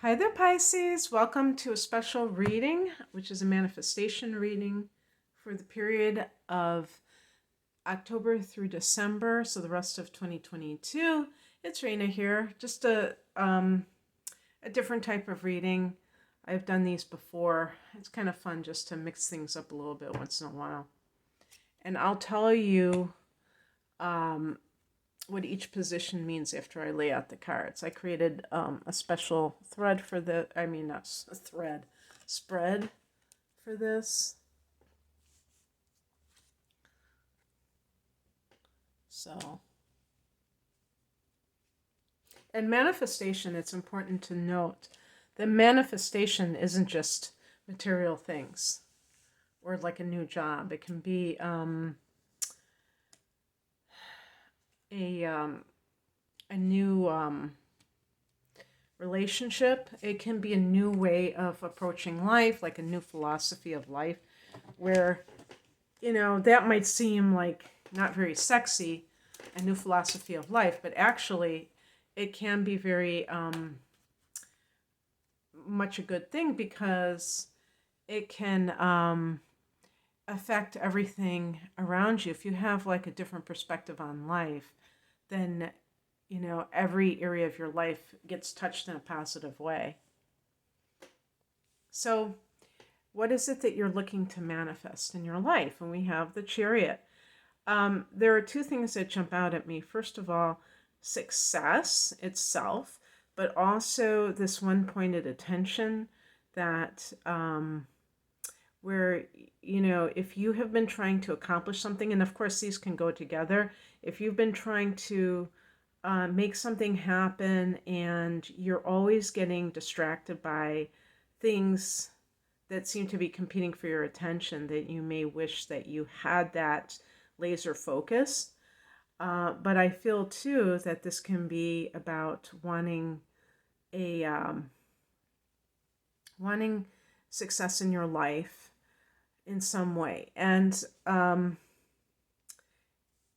Hi there, Pisces. Welcome to a special reading, which is a manifestation reading for the period of October through December, so the rest of 2022. It's Raina here, just a different type of reading. I've done these before. It's kind of fun just to mix things up a little bit once in a while. And I'll tell you what each position means after I lay out the cards. I created a special thread for spread for this. So, and manifestation, it's important to note that manifestation isn't just material things or like a new job. It can be a new relationship. It can be a new way of approaching life, like a new philosophy of life, where, that might seem like not very sexy, a new philosophy of life, but actually it can be very much a good thing because it can affect everything around you. If you have like a different perspective on life, then every area of your life gets touched in a positive way. So what is it that you're looking to manifest in your life? And we have the Chariot. There are two things that jump out at me. First of all, success itself, but also this one-pointed attention that where, if you have been trying to accomplish something, and of course these can go together, if you've been trying to make something happen and you're always getting distracted by things that seem to be competing for your attention, that you may wish that you had that laser focus. But I feel too that this can be about wanting success in your life in some way. And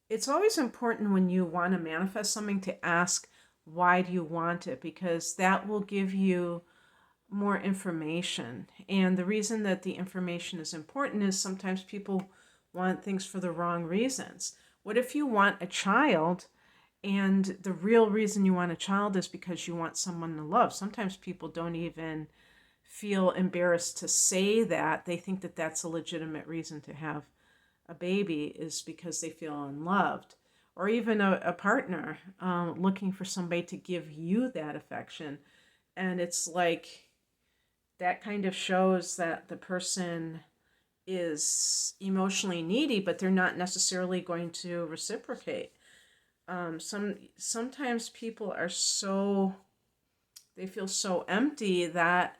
it's always important when you want to manifest something to ask, why do you want it? Because that will give you more information. And the reason that the information is important is sometimes people want things for the wrong reasons. What if you want a child and the real reason you want a child is because you want someone to love? Sometimes people don't even feel embarrassed to say that. They think that that's a legitimate reason to have a baby, is because they feel unloved. Or even a partner looking for somebody to give you that affection. And it's like that kind of shows that the person is emotionally needy, but they're not necessarily going to reciprocate. Sometimes people are they feel so empty that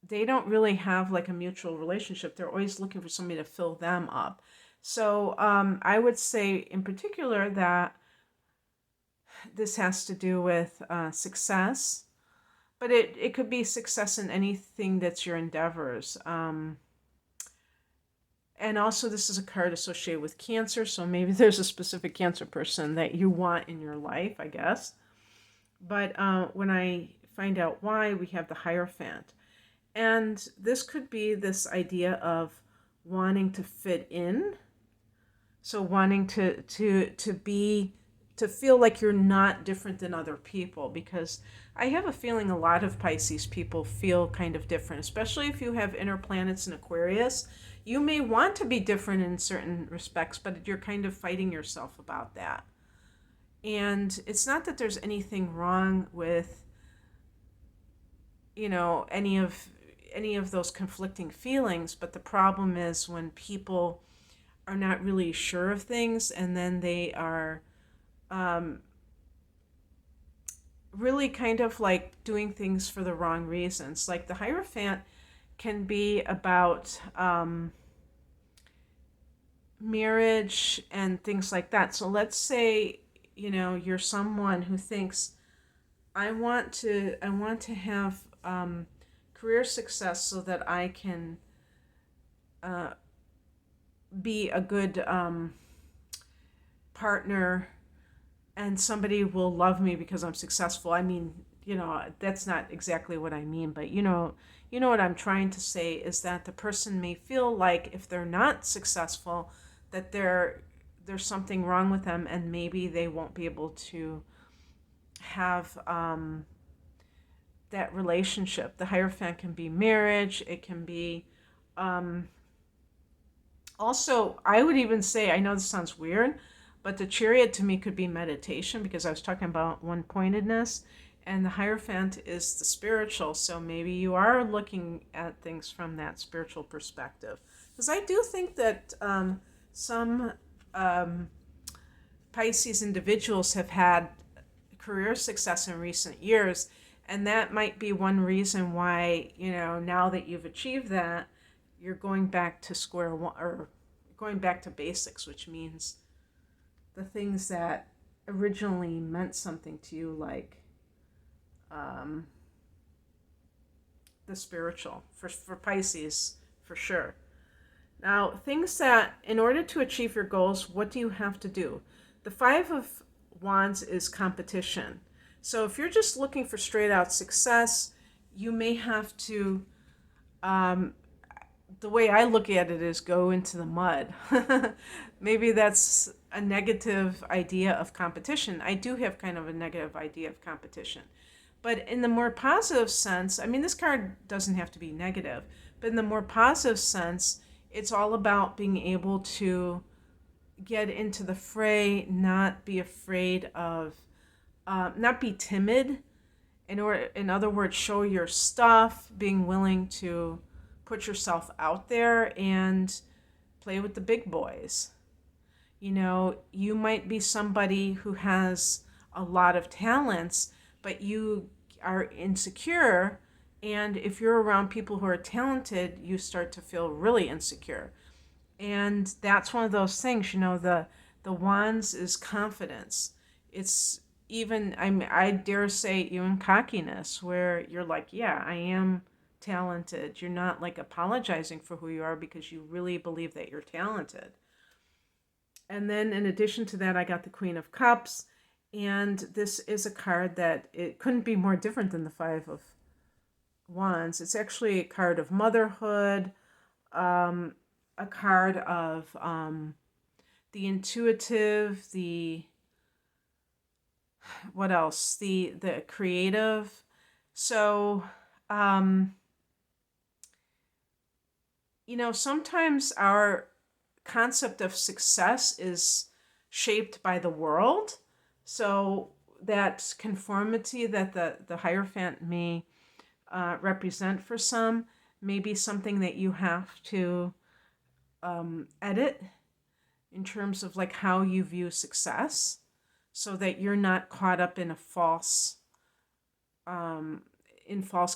they don't really have like a mutual relationship. They're always looking for somebody to fill them up. So I would say in particular that this has to do with success, but it could be success in anything that's your endeavors. And also this is a card associated with Cancer, so maybe there's a specific Cancer person that you want in your life, I guess. But when I find out why, we have the Hierophant. And this could be this idea of wanting to fit in. So wanting to feel like you're not different than other people, because I have a feeling a lot of Pisces people feel kind of different, especially if you have inner planets in Aquarius. You may want to be different in certain respects, but you're kind of fighting yourself about that. And it's not that there's anything wrong with, any of those conflicting feelings, but the problem is when people are not really sure of things and then they are really kind of like doing things for the wrong reasons. Like the Hierophant can be about marriage and things like that. So let's say, you're someone who thinks, I want to have career success so that I can be a good partner and somebody will love me because I'm successful. I mean, that's not exactly what I mean, but what I'm trying to say is that the person may feel like if they're not successful, that there's something wrong with them, and maybe they won't be able to have that relationship. The Hierophant can be marriage. It can be um, also, I would even say, I know this sounds weird, but the Chariot to me could be meditation, because I was talking about one pointedness, and the Hierophant is the spiritual. So maybe you are looking at things from that spiritual perspective. Because I do think that some um, Pisces individuals have had career success in recent years, and that might be one reason why, now that you've achieved that, you're going back to square one, or going back to basics, which means the things that originally meant something to you, like um, the spiritual, for Pisces, for sure. Now, things that, in order to achieve your goals, what do you have to do? The Five of Wands is competition. So if you're just looking for straight out success, you may have to, um, the way I look at it is go into the mud. Maybe that's a negative idea of competition. I do have kind of a negative idea of competition. But in the more positive sense, I mean, this card doesn't have to be negative, but in the more positive sense, it's all about being able to get into the fray, not be afraid of, not be timid. In other words, show your stuff, being willing to put yourself out there and play with the big boys. You might be somebody who has a lot of talents, but you are insecure. And if you're around people who are talented, you start to feel really insecure. And that's one of those things, the wands is confidence. It's even, I dare say, even cockiness, where you're like, yeah, I am talented. You're not like apologizing for who you are, because you really believe that you're talented. And then in addition to that, I got the Queen of Cups. And this is a card that it couldn't be more different than the Five of Wands. It's actually a card of motherhood, a card of the intuitive, the what else? The creative. So, sometimes our concept of success is shaped by the world. So that conformity that the Hierophant may represent for some may be something that you have to edit in terms of like how you view success, so that you're not caught up in a false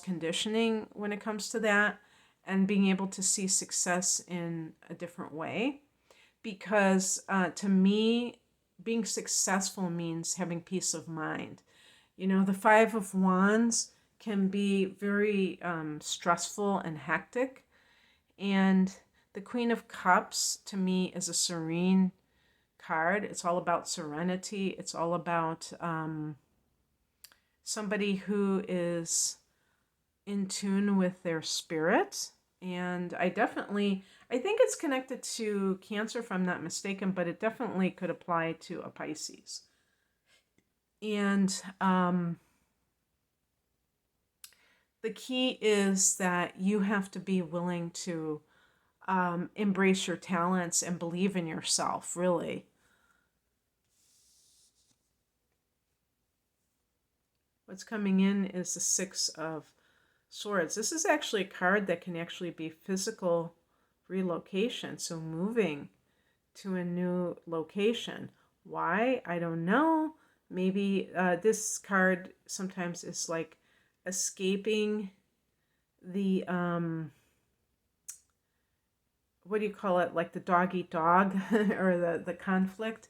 conditioning when it comes to that, and being able to see success in a different way. Because to me, being successful means having peace of mind. The Five of Wands can be very stressful and hectic. And the Queen of Cups, to me, is a serene card. It's all about serenity. It's all about somebody who is in tune with their spirit. And I think it's connected to Cancer, if I'm not mistaken, but it definitely could apply to a Pisces. And the key is that you have to be willing to embrace your talents and believe in yourself, really. What's coming in is the Six of Swords. This is actually a card that can actually be physical relocation, so moving to a new location. Why? I don't know. Maybe this card sometimes is like escaping the what do you call it, like the dog eat dog or the conflict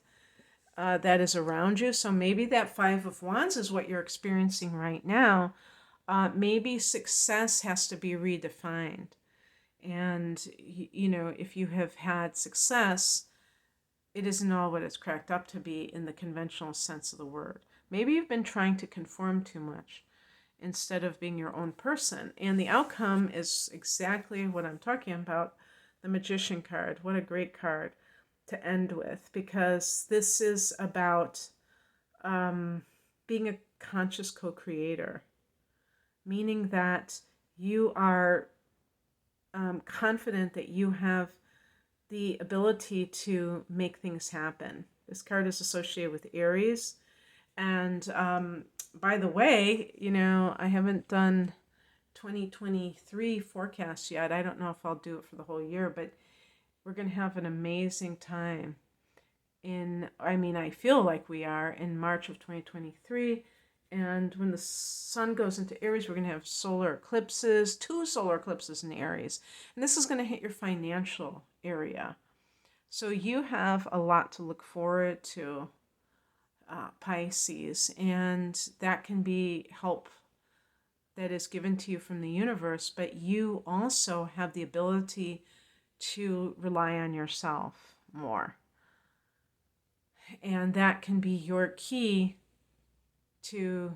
that is around you. So maybe that Five of Wands is what you're experiencing right now. Maybe success has to be redefined. And, if you have had success, it isn't all what it's cracked up to be in the conventional sense of the word. Maybe you've been trying to conform too much. instead of being your own person. And the outcome is exactly what I'm talking about, the Magician card. What a great card to end with, because this is about being a conscious co-creator, meaning that you are confident that you have the ability to make things happen. This card is associated with Aries. And by the way, I haven't done 2023 forecast yet. I don't know if I'll do it for the whole year, but we're going to have an amazing time I feel like we are in March of 2023. And when the sun goes into Aries, we're going to have solar eclipses, 2 solar eclipses in Aries. And this is going to hit your financial area. So you have a lot to look forward to, Pisces. And that can be help that is given to you from the universe. But you also have the ability to rely on yourself more. And that can be your key to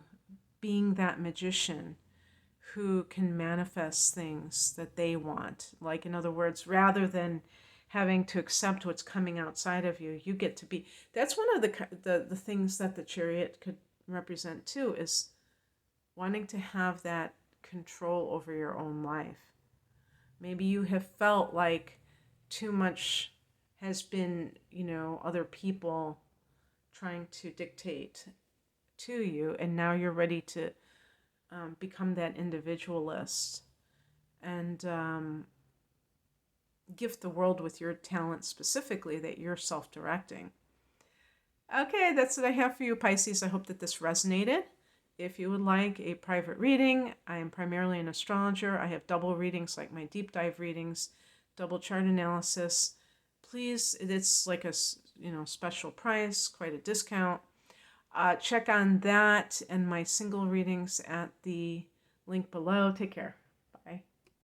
being that magician who can manifest things that they want. Like, in other words, rather than having to accept what's coming outside of you, you get to be. That's one of the things that the Chariot could represent too, is wanting to have that control over your own life. Maybe you have felt like too much has been, other people trying to dictate to you, and now you're ready to become that individualist and gift the world with your talent specifically that you're self-directing. Okay, that's what I have for you, Pisces. I hope that this resonated. If you would like a private reading, I am primarily an astrologer. I have double readings, like my deep dive readings, double chart analysis. Please, it's like a special price, quite a discount. Check on that and my single readings at the link below. Take care.